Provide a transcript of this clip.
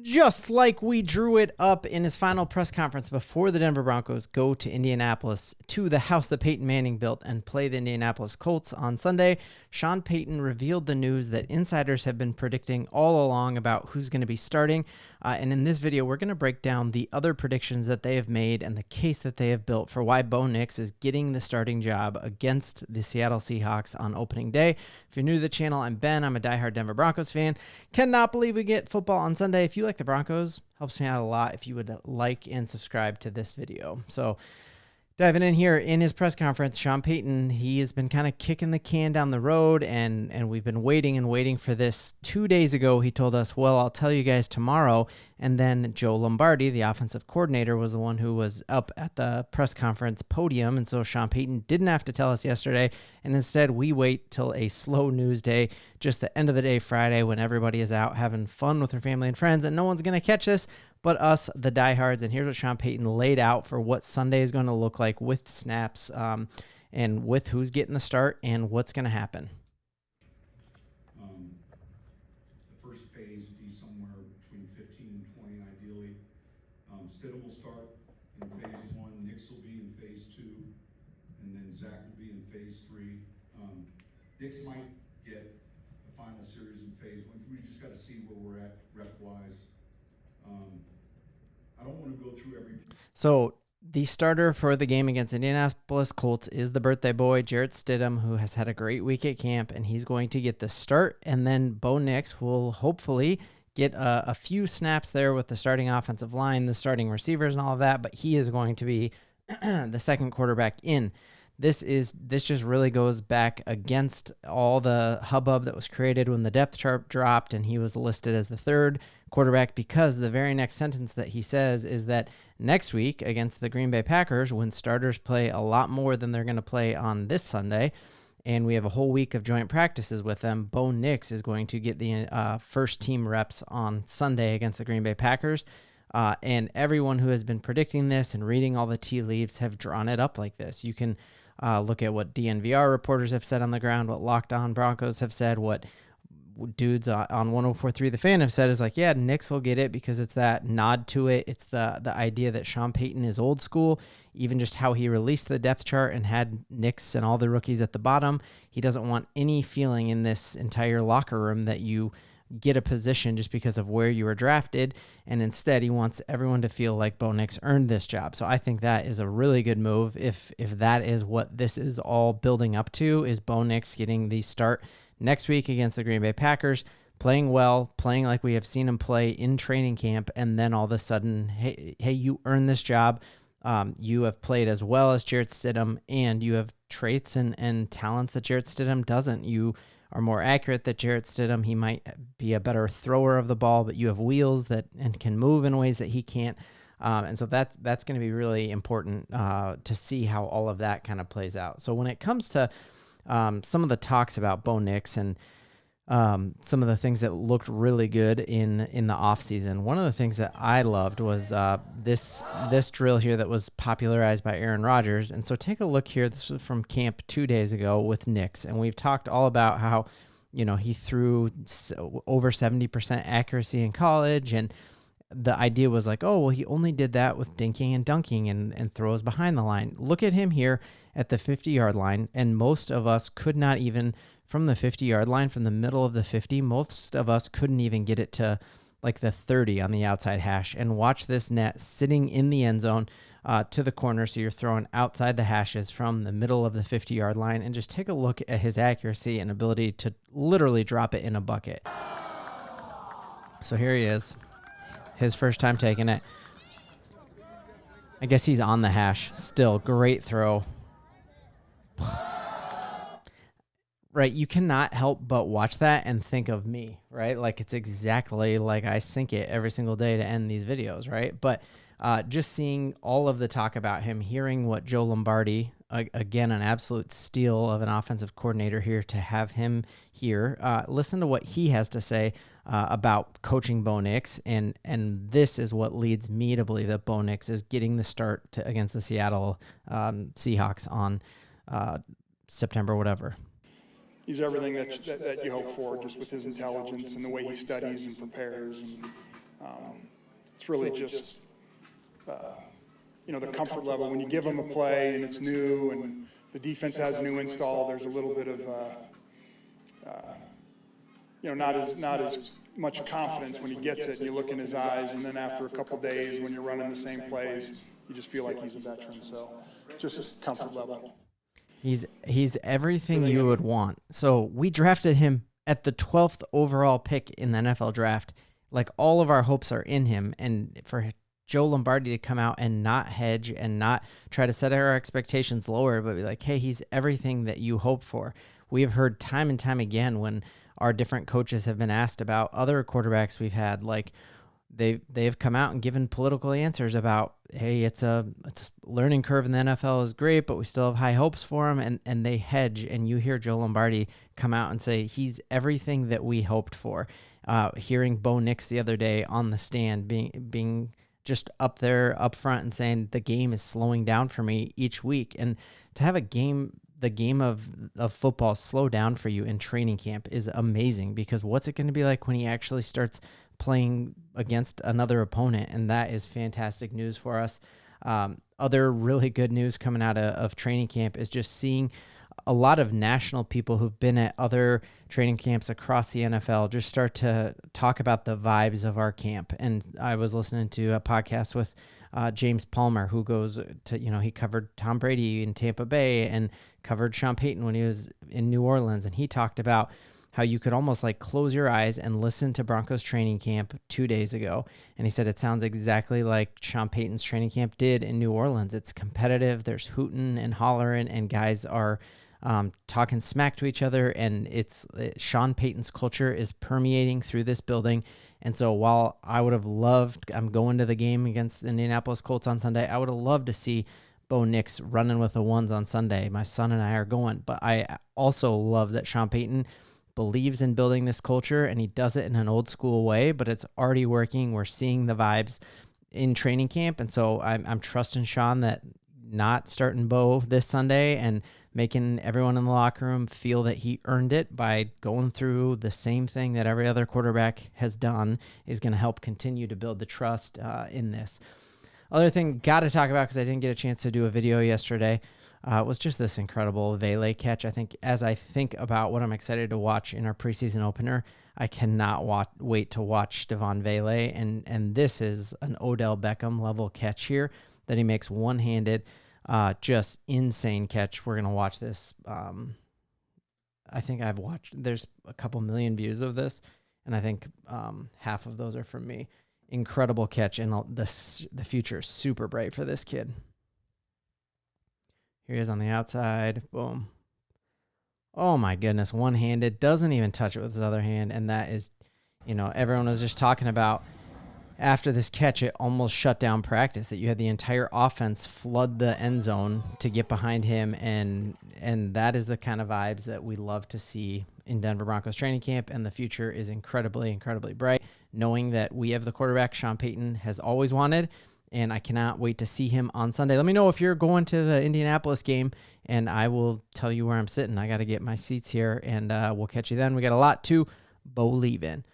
Just like we drew it up in his final press conference before the Denver Broncos go to Indianapolis, to the house that Peyton Manning built, and play the Indianapolis Colts on Sunday, Sean Payton revealed the news that insiders have been predicting all along about who's going to be starting. And in this video, we're going to break down the other predictions that they have made and the case that they have built for why Bo Nix is getting the starting job against the Seattle Seahawks on opening day. If you're new to the channel, I'm Ben. I'm a diehard Denver Broncos fan. Cannot believe we get football on Sunday. If you like the Broncos, helps me out a lot if you would like and subscribe to this video. So diving in here, in his press conference, Sean Payton, he has been kind of kicking the can down the road, and we've been waiting for this. 2 days ago, he told us, well, I'll tell you guys tomorrow. And then Joe Lombardi, the offensive coordinator, was the one who was up at the press conference podium. And so Sean Payton didn't have to tell us yesterday. And instead, we wait till a slow news day, just the end of the day Friday, when everybody is out having fun with their family and friends, and no one's going to catch this but us, the diehards. And here's what Sean Payton laid out for what Sunday is going to look like with snaps, and with who's getting the start and what's going to happen. The first phase would be somewhere between 15 and 20, ideally. Stidham will start in phase 1, Nix will be in phase 2, and then Zach will be in phase 3. Nix might get the final series in phase 1. We just got to see where we're at rep-wise. I don't want to go through every... So the starter for the game against Indianapolis Colts is the birthday boy, Jarrett Stidham, who has had a great week at camp, and he's going to get the start. And then Bo Nix will hopefully get a few snaps there with the starting offensive line, the starting receivers and all of that, but he is going to be the second quarterback in. This just really goes back against all the hubbub that was created when the depth chart dropped and he was listed as the third quarterback, because the very next sentence that he says is that next week against the Green Bay Packers, when starters play a lot more than they're going to play on this Sunday, and we have a whole week of joint practices with them, Bo Nix is going to get the first team reps on Sunday against the Green Bay Packers. And everyone who has been predicting this and reading all the tea leaves have drawn it up like this. You can look at what DNVR reporters have said on the ground, what Locked On Broncos have said, what dudes on 104.3 The Fan have said is like, yeah, Nix will get it because it's that nod to it. It's the idea that Sean Payton is old school, even just how he released the depth chart and had Nix and all the rookies at the bottom. He doesn't want any feeling in this entire locker room that you get a position just because of where you were drafted, and instead he wants everyone to feel like Bo Nix earned this job. So I think that is a really good move if that is what this is all building up to, is Bo Nix getting the start next week against the Green Bay Packers, playing well, playing like we have seen him play in training camp, and then all of a sudden, hey, you earned this job. You have played as well as Jarrett Stidham, and you have traits and talents that Jarrett Stidham doesn't. You are more accurate than Jarrett Stidham. He might be a better thrower of the ball, but you have wheels that and can move in ways that he can't. And so that's going to be really important to see how all of that kind of plays out. So when it comes to some of the talks about Bo Nix and some of the things that looked really good in the offseason, one of the things that I loved was this drill here that was popularized by Aaron Rodgers. And so take a look here. This was from camp 2 days ago with Nix, and we've talked all about how, he threw over 70% accuracy in college, and the idea was like, oh, well, he only did that with dinking and dunking and throws behind the line. Look at him here at the 50-yard line, and most of us could not even, from the 50-yard line, from the middle of the 50, most of us couldn't even get it to like the 30 on the outside hash. And watch this net sitting in the end zone to the corner, so you're throwing outside the hashes from the middle of the 50-yard line, and just take a look at his accuracy and ability to literally drop it in a bucket. So here he is. His first time taking it. I guess he's on the hash. Still, great throw. Right, you cannot help but watch that and think of me, right? Like, it's exactly like I sink it every single day to end these videos, right? But just seeing all of the talk about him, hearing what Joe Lombardi, again, an absolute steal of an offensive coordinator here, to have him here, listen to what he has to say about coaching Bo Nix, and this is what leads me to believe that Bo Nix is getting the start against the Seattle Seahawks on September whatever. He's everything that you hope for, just with his intelligence and the way he studies and prepares. And, It's really just, the comfort level. When you give them a play and it's new and the defense has a new install, there's a little bit of, not as much confidence when he gets it and you look in his eyes, and then after a couple days when you're running the same plays, you just feel like he's a veteran. So just comfort level. He's everything you would want. So we drafted him at the 12th overall pick in the NFL draft. Like, all of our hopes are in him, and for Joe Lombardi to come out and not hedge and not try to set our expectations lower, but be like, hey, he's everything that you hope for. We have heard time and time again when our different coaches have been asked about other quarterbacks we've had, like they've come out and given political answers about, hey, it's a learning curve in the NFL is great, but we still have high hopes for him, and they hedge, and you hear Joe Lombardi come out and say he's everything that we hoped for. Hearing Bo Nix the other day on the stand being just up there up front and saying the game is slowing down for me each week, and to have the game of football slow down for you in training camp is amazing, because what's it going to be like when he actually starts playing against another opponent? And that is fantastic news for us. Other really good news coming out of training camp is just seeing a lot of national people who've been at other training camps across the NFL just start to talk about the vibes of our camp. And I was listening to a podcast with James Palmer, who goes to, he covered Tom Brady in Tampa Bay and covered Sean Payton when he was in New Orleans. And he talked about how you could almost like close your eyes and listen to Broncos training camp 2 days ago. And he said it sounds exactly like Sean Payton's training camp did in New Orleans. It's competitive. There's hooting and hollering, and guys are talking smack to each other. And Sean Payton's culture is permeating through this building. And so while I would have loved, I'm going to the game against the Indianapolis Colts on Sunday, I would have loved to see Bo Nix running with the ones on Sunday. My son and I are going. But I also love that Sean Payton believes in building this culture, and he does it in an old school way, but it's already working. We're seeing the vibes in training camp. And so I'm trusting Sean that not starting Bo this Sunday and making everyone in the locker room feel that he earned it by going through the same thing that every other quarterback has done is going to help continue to build the trust in this. Other thing got to talk about, because I didn't get a chance to do a video yesterday, was just this incredible Vele catch. I think as I think about what I'm excited to watch in our preseason opener, I cannot wait to watch Devaughn Vele, and this is an Odell Beckham level catch here that he makes one-handed. Just insane catch. We're going to watch this. I think there's a couple million views of this, and I think half of those are from me. Incredible catch, and the future is super bright for this kid. Here he is on the outside. Boom. Oh my goodness, one-handed. Doesn't even touch it with his other hand, and that is, everyone was just talking about after this catch, it almost shut down practice, that you had the entire offense flood the end zone to get behind him, and that is the kind of vibes that we love to see in Denver Broncos training camp, and the future is incredibly, incredibly bright, knowing that we have the quarterback Sean Payton has always wanted, and I cannot wait to see him on Sunday. Let me know if you're going to the Indianapolis game, and I will tell you where I'm sitting. I got to get my seats here, and we'll catch you then. We got a lot to believe in.